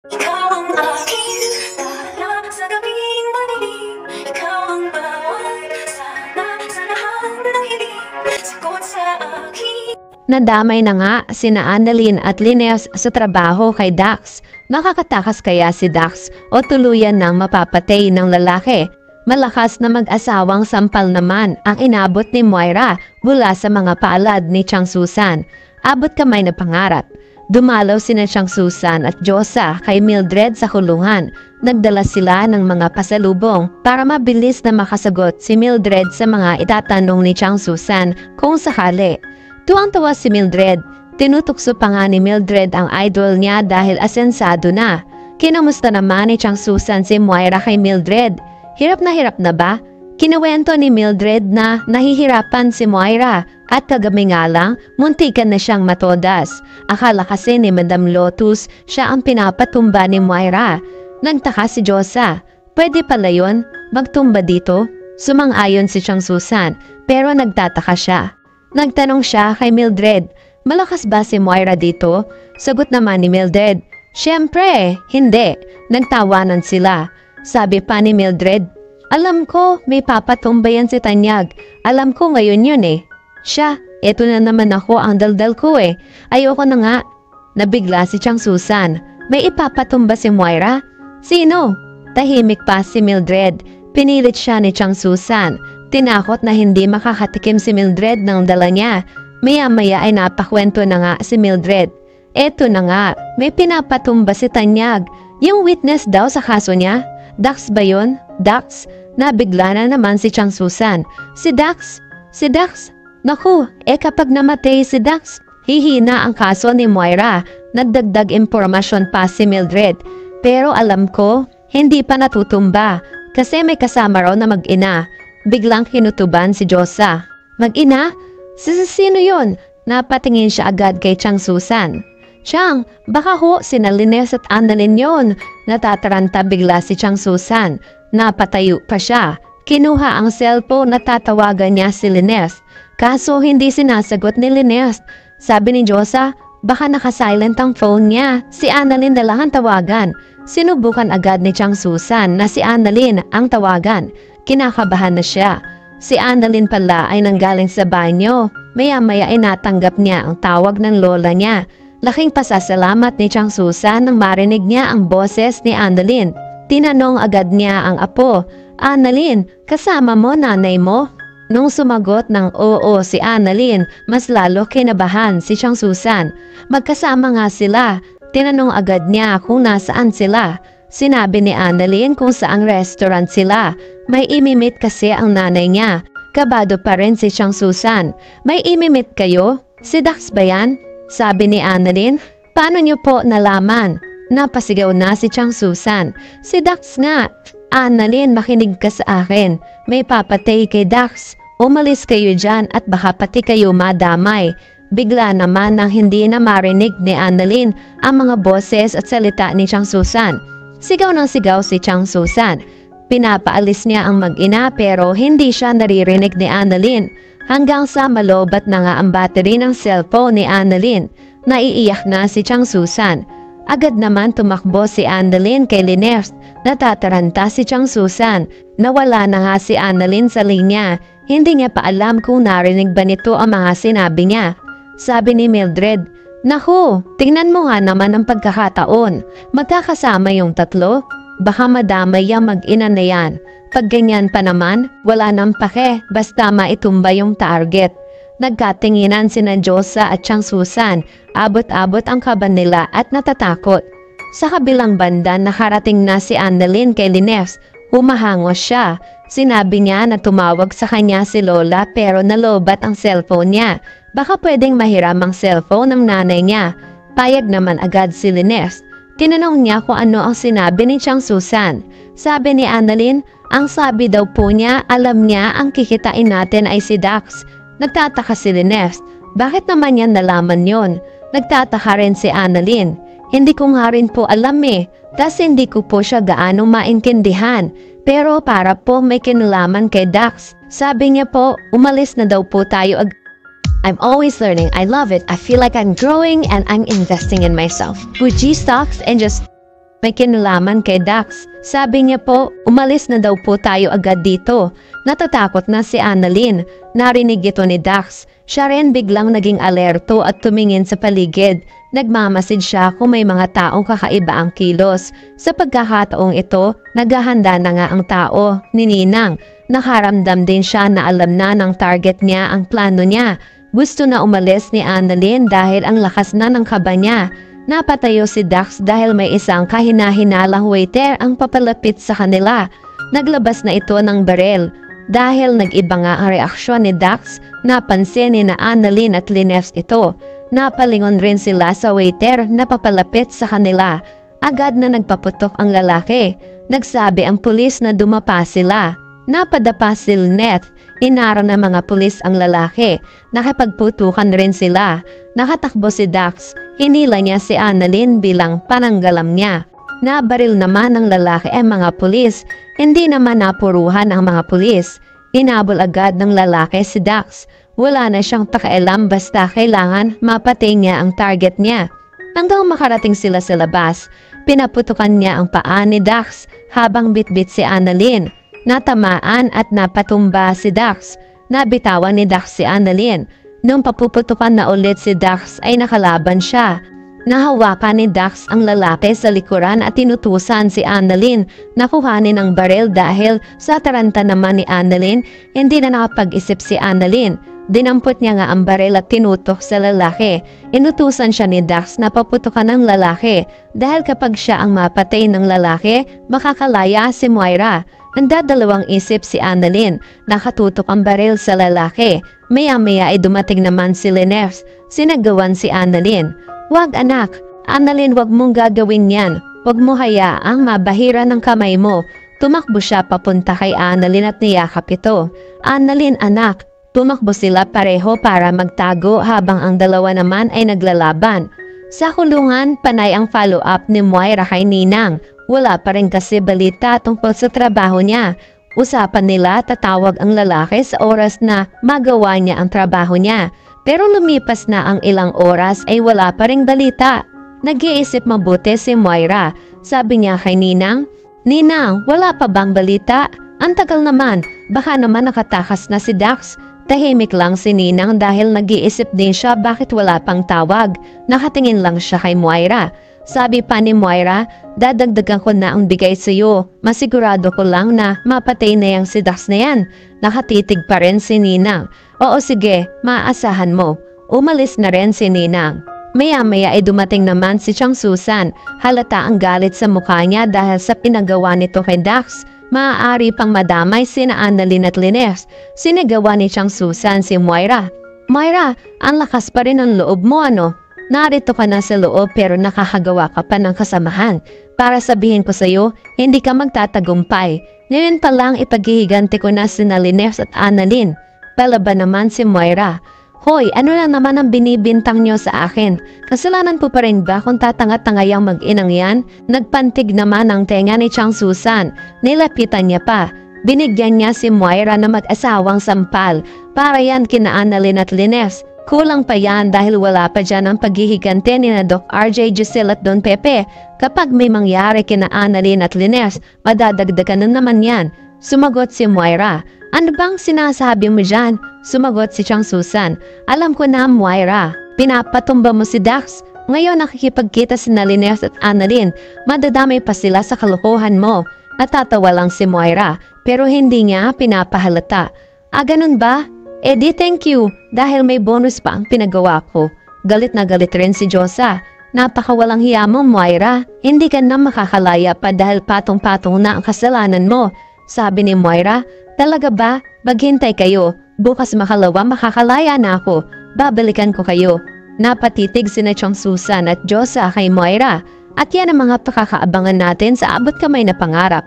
Ikaw ang aking tala sa gabing madilim. Ikaw ang bawat sana sa lahat ng hiling. Sagot sa aking. Nadamay na nga sina Annalyn at Linnes sa trabaho kay Dax. Makakatakas kaya si Dax o tuluyan ng mapapatay ng lalaki? Malakas na mag-asawang sampal naman ang inabot ni Moira mula sa mga palad ni Chang Susan. Abot kamay na pangarap. Dumalaw sina Chang Susan at Josa kay Mildred sa kulungan. Nagdala sila ng mga pasalubong para mabilis na makasagot si Mildred sa mga itatanong ni Chang Susan kung sakali. Tuwang-tuwa si Mildred. Tinutukso pa nga ni Mildred ang idol niya dahil asensado na. Kinamusta naman ni Chang Susan si Moira kay Mildred? Hirap na ba? Kinuwento ni Mildred na nahihirapan si Moira at kagabi nga lang, muntikan na siyang matodas. Akala kasi ni Madam Lotus siya ang pinapatumba ni Moira. Nagtaka si Josa. Pwede pala yun? Magtumba dito? Sumang-ayon si Chang Susan pero nagtataka siya. Nagtanong siya kay Mildred, malakas ba si Moira dito? Sagot naman ni Mildred, syempre, hindi. Nagtawanan sila. Sabi pa ni Mildred, alam ko may papatumbayan si Tanyag. Alam ko ngayon yun eh. Siya, eto na naman ako ang daldal ko eh. Ayoko na nga. Nabigla si Chang Susan. May ipapatumba si Moira? Sino? Tahimik pa si Mildred. Pinilit siya ni Chang Susan. Tinakot na hindi makakatikim si Mildred ng dala niya. Maya-maya ay napakwento na nga si Mildred. Eto na nga, may pinapatumba si Tanyag. Yung witness daw sa kaso niya. Dax ba yun? Dax? Nabigla na naman si Chang Susan. Si Dax? Si Dax? Naku, kapag namatay si Dax, hihina ang kaso ni Moira. Nagdagdag impormasyon pa si Mildred. Pero alam ko, hindi pa natutumba. Kasi may kasama raw na mag-ina. Biglang kinutuban si Josa. Mag-ina? Sino yun? Napatingin siya agad kay Chang Susan. Chang, baka ho sina Linnes at Annalyn yun. Natataranta bigla si Chang Susan. Napatayo pa siya. Kinuha ang cellphone na tatawagan niya si Linnes. Kaso hindi sinasagot ni Linnes. Sabi ni Josa, baka nakasilent ang phone niya. Si Annalyn na lang ang tawagan. Sinubukan agad ni Chang Susan na si Annalyn ang tawagan. Kinakabahan na siya. Si Annalyn pala ay nanggaling sa banyo. Maya-maya ay natanggap niya ang tawag ng lola niya. Laking pasasalamat ni Chang Susan nang marinig niya ang boses ni Annalyn. Tinanong agad niya ang apo, Annalyn, kasama mo nanay mo? Nung sumagot ng oo si Annalyn, mas lalo kinabahan si Chang Susan. Magkasama nga sila. Tinanong agad niya kung nasaan sila. Sinabi ni Annalyn kung saang restaurant sila. May imimit kasi ang nanay niya. Kabado pa rin si Chang Susan. May imimit kayo? Si Dax ba yan? Sabi ni Annalyn, paano niyo po nalaman? Napasigaw na si Chang Susan. Si Dax nga. Annalyn, makinig ka sa akin. May papatay kay Dax. Umalis kayo dyan at baka pati kayo madamay. Bigla naman nang hindi na marinig ni Annalyn ang mga boses at salita ni Chang Susan. Sigaw ng sigaw si Chang Susan. Pinapaalis niya ang mag-ina pero hindi siya naririnig ni Annalyn. Hanggang sa malobat na nga ang battery ng cellphone ni Annalyn. Naiiyak na si Chang Susan. Agad naman tumakbo si Annalyn kay Linnes. Natataranta si Chang Susan. Nawala na nga si Annalyn sa linya. Hindi niya pa alam kung narinig ba nito ang mga sinabi niya. Sabi ni Mildred, naku, tingnan mo nga naman ang pagkakataon. Magkakasama yung tatlo. Baka madamay yung mag-ina na yan. Pag ganyan pa naman, wala nang pake, basta maitumba yung target. Nagkatinginan sina Josa at Chang Susan, abot-abot ang kaban nila at natatakot. Sa kabilang banda, nakarating na si Annalyn kay Linnes. Humahangos siya. Sinabi niya na tumawag sa kanya si Lola pero nalobat ang cellphone niya. Baka pwedeng mahiram ang cellphone ng nanay niya. Payag naman agad si Linnes. Tinanong niya kung ano ang sinabi ni Chang Susan. Sabi ni Annalyn, ang sabi daw po niya, alam niya ang kikitain natin ay si Dax. Nagtataka si Linnes. Bakit naman yan nalaman yon? Nagtataka rin si Annalyn. Hindi ko nga rin po alam eh. Tas hindi ko po siya gaano maintindihan. Pero para po may kinalaman kay Dax. Sabi niya po, umalis na daw po tayo I'm always learning. I love it. I feel like I'm growing and I'm investing in myself. With G-Stocks and just may kinalaman kay Dax. Sabi niya po, umalis na daw po tayo agad dito. Natatakot na si Annalyn. Narinig ito ni Dax. Siya rin biglang naging alerto at tumingin sa paligid. Nagmamasid siya kung may mga taong kakaiba ang kilos. Sa pagkakataong ito, naghahanda na nga ang tao ni Ninang. Nakaramdam din siya na alam na ng target niya ang plano niya. Gusto na umalis ni Annalyn dahil ang lakas na ng kaba niya. Napatayo si Dax dahil may isang kahina-hinalang waiter ang papalapit sa kanila. Naglabas na ito ng barel. Dahil nag-iba nga ang reaksyon ni Dax, napansin ni na Annalyn at Linefs ito. Napalingon rin sila sa waiter na papalapit sa kanila. Agad na nagpaputok ang lalaki. Nagsabi ang pulis na dumapa sila. Napadapa si Lynette. Inara ng mga pulis ang lalaki. Nakipagputukan rin sila. Nakatakbo si Dax. Hinila niya si Annalyn bilang pananggalam niya. Nabaril naman ng lalaki ang mga pulis. Hindi naman napuruhan ang mga pulis. Inabol agad ng lalaki si Dax. Wala na siyang pakialam basta kailangan mapatay niya ang target niya. Hanggang makarating sila sa labas, pinaputukan niya ang paa ni Dax habang bitbit si Annalyn. Natamaan at napatumba si Dax. Nabitawan ni Dax si Annalyn. Nung papuputukan na ulit si Dax ay nakalaban siya. Nahawakan ni Dax ang lalaki sa likuran at tinutusan si Annalyn na kuhanin ang baril dahil sa taranta naman ni Annalyn, hindi na nakapag-isip si Annalyn. Dinampot niya nga ang baril at tinutok sa lalaki. Inutusan siya ni Dax na paputukan ng lalaki dahil kapag siya ang mapatay ng lalaki, makakalaya si Moira. Nagdadalawang isip si Annalyn. Nakatutok ang baril sa lalaki. Maya-maya ay dumating naman si Linefs. Sinagawan si Annalyn. "Wag anak, Annalyn, wag mong gagawin yan. Wag mo hayaang mabahira ng kamay mo." Tumakbo siya papunta kay Annalyn at niyakap ito. "Annalyn anak." Tumakbo sila pareho para magtago habang ang dalawa naman ay naglalaban. Sa kulungan, panay ang follow-up ni Moira kay Ninang. Wala pa rin kasi balita tungkol sa trabaho niya. Usapan nila tatawag ang lalaki sa oras na magawa niya ang trabaho niya. Pero lumipas na ang ilang oras ay wala pa ring balita. Nag-iisip mabuti si Moira. Sabi niya kay Ninang, "Ninang, wala pa bang balita? Ang tagal naman, baka naman nakatakas na si Dax." Tahimik lang si Ninang dahil nag-iisip din siya bakit wala pang tawag. Nakatingin lang siya kay Moira. Sabi pa ni Moira, "Dadagdagan ko na ang bigay sa iyo. Masigurado ko lang na mapatay na yang si Dax na yan." Nakatitig pa rin si Ninang. "Oo sige, maaasahan mo." Umalis na rin si Ninang. Maya-maya ay dumating naman si Chang Susan. Halata ang galit sa mukha niya dahil sa pinagawa nito kay Dax. Maaari pang madamay sina Annalyn at Linefs. Sinagawa ni Chang Susan si Moira. "Moira, ang lakas pa rin ang loob mo ano? Narito ka na sa loob pero nakakagawa ka pa ng kasamahan. Para sabihin ko sa iyo, hindi ka magtatagumpay. Ngayon pa lang ipaghihiganti ko na sina Linefs at Annalyn." Palaban naman si Moira. "Hoy, ano na naman ang binibintang niyo sa akin? Kasalanan po pa rin ba kung tatanga-tangayang mag-inang yan?" Nagpantig naman ang tenga ni Chang Susan. Nilapitan niya pa. Binigyan niya si Moira na mag-asawang sampal. Para yan kina Annalyn at Linefs. Kulang pa yan dahil wala pa dyan ang paghihiganti ni na Doc RJ, Giselle at Don Pepe. Kapag may mangyari kina Annalyn at Linefs, madadagdagan na naman yan. Sumagot si Moira. "Ano bang sinasabi mo dyan?" Sumagot si Chang Susan. "Alam ko na, Moira. Pinapatumba mo si Dax. Ngayon nakikipagkita si Linefs at Annalyn. Madadamay pa sila sa kalokohan mo." Natatawa lang si Moira, pero hindi niya pinapahalata. Ganun ba? Di thank you, dahil may bonus pa ang pinagawa ko." Galit na galit rin si Josa. "Napakawalang hiya mo, Moira. Hindi ka na makakalaya pa dahil patong-patong na ang kasalanan mo." Sabi ni Moira, "Talaga ba? Maghintay kayo. Bukas makalawa makakalaya na ako. Babalikan ko kayo." Napatitig sina Chang Susan at Josa kay Moira. At yan ang mga pakakaabangan natin sa Abot Kamay na Pangarap.